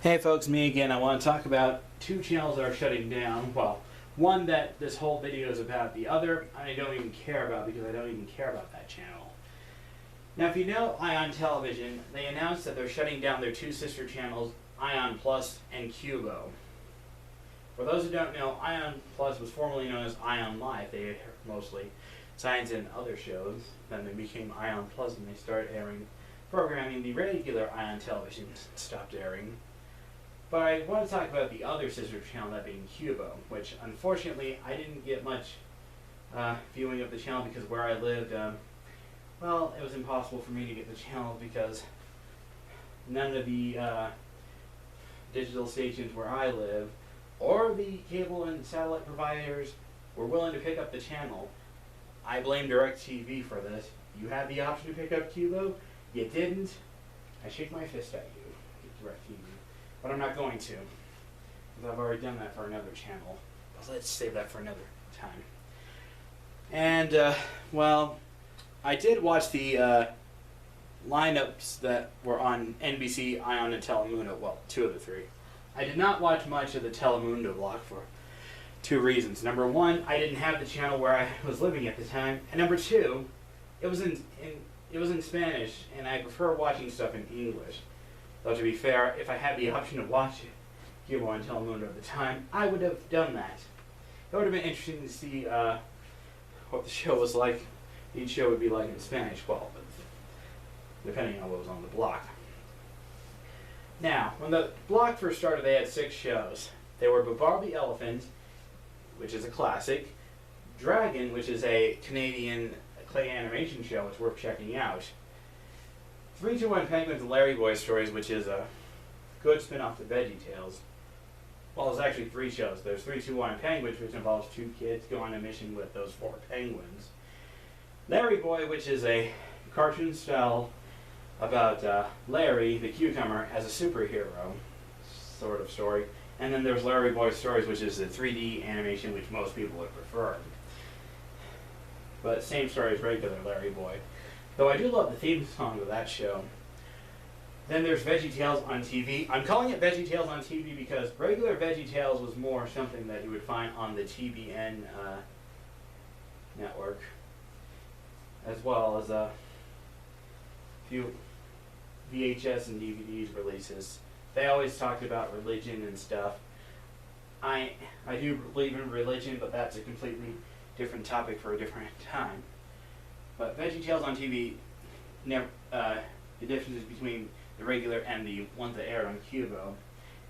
Hey folks, me again. I want to talk about two channels that are shutting down. Well, one that this whole video is about. The other I don't even care about because I don't even care about that channel. Now if you know Ion Television, they announced that they're shutting down their two sister channels, Ion Plus and Qubo. For those who don't know, Ion Plus was formerly known as Ion Live. They aired mostly science and other shows. Then they became Ion Plus and they started airing programming. The regular Ion Television stopped airing. But I want to talk about the other sister channel, that being Qubo, which unfortunately I didn't get much viewing of the channel because where I lived, well, it was impossible for me to get the channel because none of the digital stations where I live or the cable and satellite providers were willing to pick up the channel. I blame DirecTV for this. You had the option to pick up Qubo, you didn't. I shake my fist at you, DirecTV. But I'm not going to, because I've already done that for another channel. But let's save that for another time. And, well, I did watch the lineups that were on NBC, Ion, and Telemundo. Well, two of the three. I did not watch much of the Telemundo block for two reasons. Number one, I didn't have the channel where I was living at the time. And number two, it was in Spanish, and I prefer watching stuff in English. Though to be fair, if I had the option to watch Qubo and Telemundo at the time, I would have done that. It would have been interesting to see what the show was like. Each show would be like in Spanish, well, depending on what was on the block. Now, when the block first started, they had 6 shows. They were Babar the Elephant, which is a classic, Dragon, which is a Canadian clay animation show. It's worth checking out. 321 Penguins and Larry Boy Stories, which is a good spin-off to VeggieTales. Well, there's actually 3 shows. There's 321 Penguins, which involves 2 kids going on a mission with those 4 penguins. Larry Boy, which is a cartoon style about Larry, the cucumber, as a superhero sort of story. And then there's Larry Boy Stories, which is the 3D animation, which most people would prefer. But same story as regular Larry Boy. Though I do love the theme song of that show. Then there's VeggieTales on TV. I'm calling it VeggieTales on TV because regular VeggieTales was more something that you would find on the TBN network, as well as a few VHS and DVDs releases. They always talked about religion and stuff. I do believe in religion, but that's a completely different topic for a different time. But VeggieTales on TV, never, the differences between the regular and the ones that aired on Qubo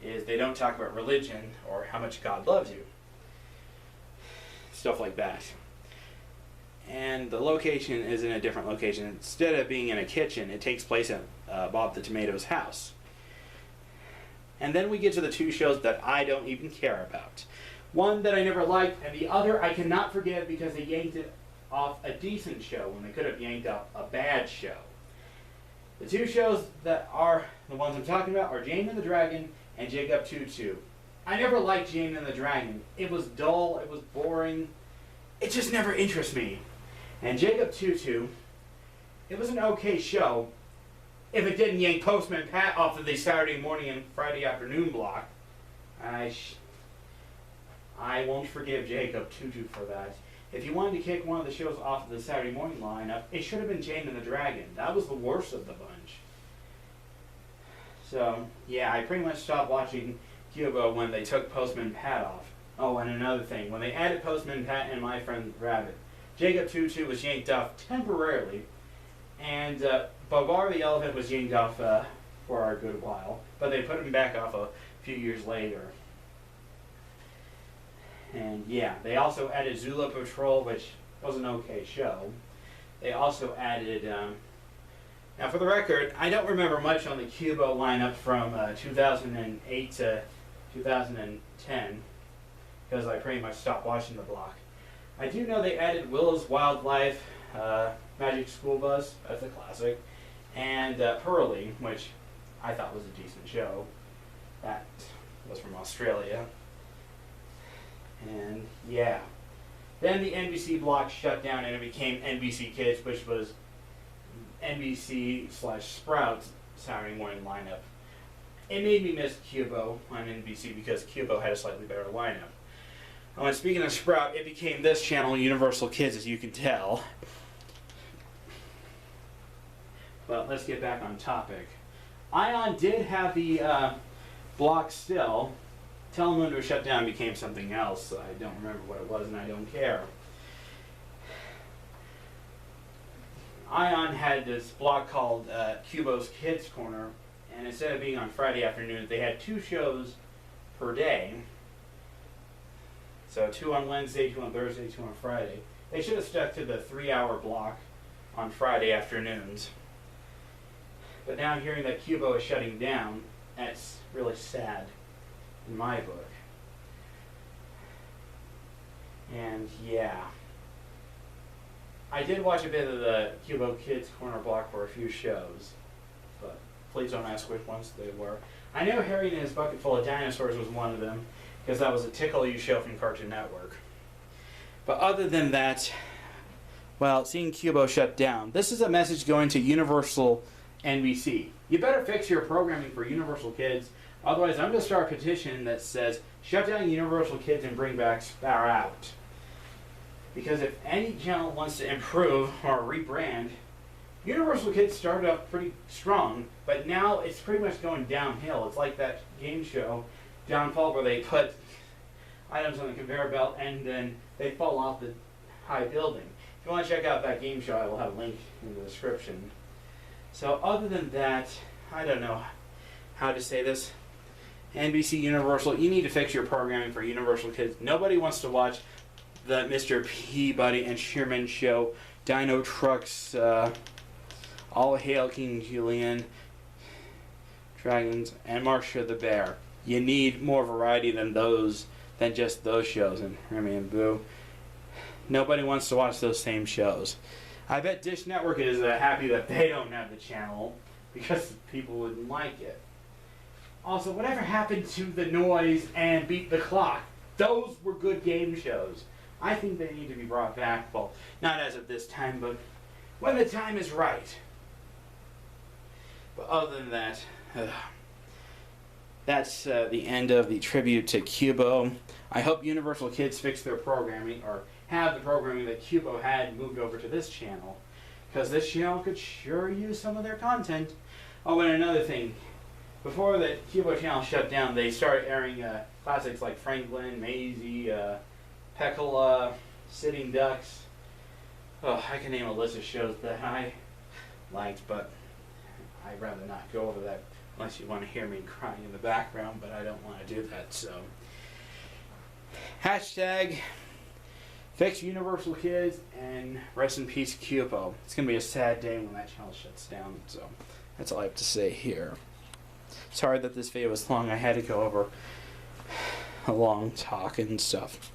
is they don't talk about religion or how much God loves you. Stuff like that. And the location is in a different location. Instead of being in a kitchen, it takes place at Bob the Tomato's house. And then we get to the 2 shows that I don't even care about. One that I never liked, and the other I cannot forget because they yanked it off a decent show when they could have yanked off a bad show. The 2 shows that are the ones I'm talking about are Jane and the Dragon and Jacob Tutu. I never liked Jane and the Dragon. It was dull, it was boring, it just never interested me. And Jacob Tutu, it was an okay show if it didn't yank Postman Pat off of the Saturday morning and Friday afternoon block. I won't forgive Jacob Tutu for that. If you wanted to kick one of the shows off of the Saturday morning lineup, it should have been Jane and the Dragon. That was the worst of the bunch. So, yeah, I pretty much stopped watching Qubo when they took Postman Pat off. Oh, and another thing, when they added Postman Pat and My Friend Rabbit, Jacob Tutu was yanked off temporarily, and Babar the Elephant was yanked off for a good while, but they put him back off a few years later. And yeah, they also added Zula Patrol, which was an okay show. They also added, now for the record, I don't remember much on the Qubo lineup from 2008 to 2010, because I pretty much stopped watching the block. I do know they added Willow's Wildlife, Magic School Bus, that's a classic, and Pearly, which I thought was a decent show. That was from Australia. And yeah. Then the NBC block shut down and it became NBC Kids, which was NBC/Sprouts Saturday morning lineup. it made me miss Qubo on NBC because Qubo had a slightly better lineup. When speaking of Sprout, it became this channel, Universal Kids, as you can tell. But let's get back on topic. Ion did have the block still. Telling them to shut down became something else. I don't remember what it was, and I don't care. Ion had this block called Qubo's Kids Corner, and instead of being on Friday afternoons, they had 2 shows per day. So 2 on Wednesday, 2 on Thursday, 2 on Friday. They should have stuck to the 3-hour block on Friday afternoons. But now hearing that Qubo is shutting down, that's really sad in my book. And yeah. I did watch a bit of the Qubo Kids Corner block for a few shows, but please don't ask which ones they were. I know Harry and His Bucket Full of Dinosaurs was one of them, because that was a Tickle You show from Cartoon Network. But other than that, well, seeing Qubo shut down, this is a message going to Universal NBC. You better fix your programming for Universal Kids, otherwise I'm going to start a petition that says, shut down Universal Kids and bring back Sprout. Because if any channel wants to improve or rebrand, Universal Kids started up pretty strong, but now it's pretty much going downhill. It's like that game show, Downfall, where they put items on the conveyor belt and then they fall off the high building. If you want to check out that game show, I will have a link in the description. So other than that, I don't know how to say this. NBC Universal, you need to fix your programming for Universal Kids. Nobody wants to watch the Mr. Peabody and Sherman show, Dino Trucks, All Hail King Julian, Dragons, and Marcia the Bear. You need more variety than just those shows, and Remy and Boo. Nobody wants to watch those same shows. I bet Dish Network is happy that they don't have the channel because people wouldn't like it. Also, whatever happened to The Noise and Beat the Clock? Those were good game shows. I think they need to be brought back. Well, not as of this time, but when the time is right. But other than that, that's the end of the tribute to Qubo. I hope Universal Kids fix their programming, or have the programming that Qubo had moved over to this channel, because this channel could sure use some of their content. Oh, and another thing, before the Qubo channel shut down, they started airing classics like Franklin, Maisie, Peccola, Sitting Ducks. Oh, I can name a list of shows that I liked, but I'd rather not go over that unless you want to hear me crying in the background, but I don't want to do that, so. Hashtag fix Universal Kids and rest in peace Qubo. It's going to be a sad day when that channel shuts down, so that's all I have to say here. Sorry that this video was long. I had to go over a long talk and stuff.